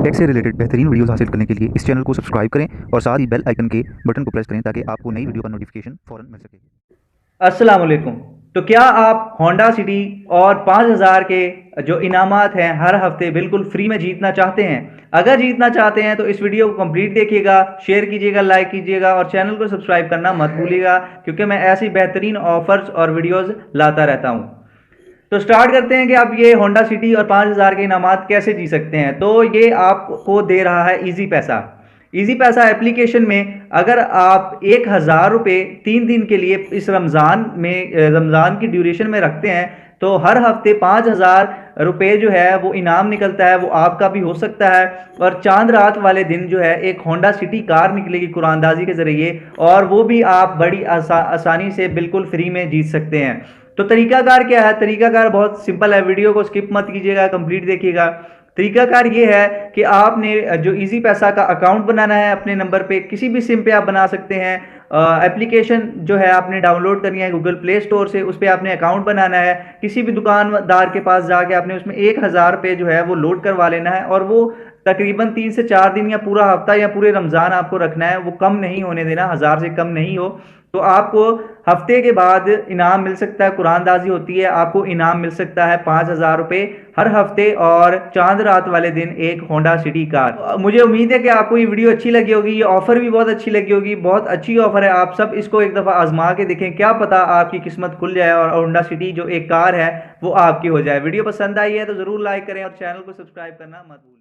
Take से related बेहतरीन videos हासिल करने के लिए इस चैनल को सब्सक्राइब करें और साथ ही बेल आइकन के बटन को प्रेस करें ताकि आपको नई वीडियो का नोटिफिकेशन फ़ौरन मिल सके। अस्सलाम वालेकुम। तो क्या आप होंडा सिटी और 5000 के जो इनामात हैं हर हफ्ते बिल्कुल फ्री में जीतना चाहते हैं? अगर जीतना चाहते हैं तो इस वीडियो को कंप्लीट देखिएगा, शेयर कीजिएगा, लाइक कीजिएगा और चैनल को सब्सक्राइब करना मत भूलिएगा, क्योंकि मैं ऐसी बेहतरीन ऑफर्स और वीडियोस लाता रहता हूँ। तो स्टार्ट करते हैं कि आप ये होंडा सिटी और 5000 के इनामात कैसे जी सकते हैं। तो ये आपको दे रहा है इजी पैसा। इजी पैसा एप्लीकेशन में अगर आप 1000 रुपये 3 दिन के लिए इस रमज़ान की ड्यूरेशन में रखते हैं तो हर हफ्ते 5000 रुपये जो है वो इनाम निकलता है, वो आपका भी हो सकता है। और चांद रात वाले दिन जो है एक होंडा सिटी कार निकलेगी कुरानदाजी के ज़रिए, और वो भी आप बड़ी आसानी से बिल्कुल फ्री में जीत सकते हैं। तो तरीकाकार क्या है? तरीकाकार बहुत सिंपल है, वीडियो को स्किप मत कीजिएगा, कंप्लीट देखिएगा। तरीकाकार ये है कि आपने जो इजी पैसा का अकाउंट बनाना है अपने नंबर पे, किसी भी सिम पे आप बना सकते हैं। एप्लीकेशन जो है आपने डाउनलोड करनी है गूगल प्ले स्टोर से, उस पर आपने अकाउंट बनाना है। किसी भी दुकानदार के पास जाके आपने उसमें 1000 रुपये जो है वो लोड करवा लेना है, और वो तकरीबन 3 से 4 दिन या पूरा हफ्ता या पूरे रमज़ान आपको रखना है, वो कम नहीं होने देना, 1000 से कम नहीं हो। तो आपको हफ्ते के बाद इनाम मिल सकता है, कुरानदाजी होती है, आपको इनाम मिल सकता है 5000 रुपये हर हफ्ते, और चांद रात वाले दिन एक होंडा सिटी कार। तो मुझे उम्मीद है कि आपको ये वीडियो अच्छी लगी होगी, ये ऑफर भी बहुत अच्छी लगी होगी। बहुत अच्छी ऑफर है, आप सब इसको एक दफ़ा आजमा के देखें, क्या पता आपकी किस्मत खुल जाए और होंडा सिटी जो एक कार है वो आपकी हो जाए। वीडियो पसंद आई है तो ज़रूर लाइक करें और चैनल को सब्सक्राइब करना मत भूलें।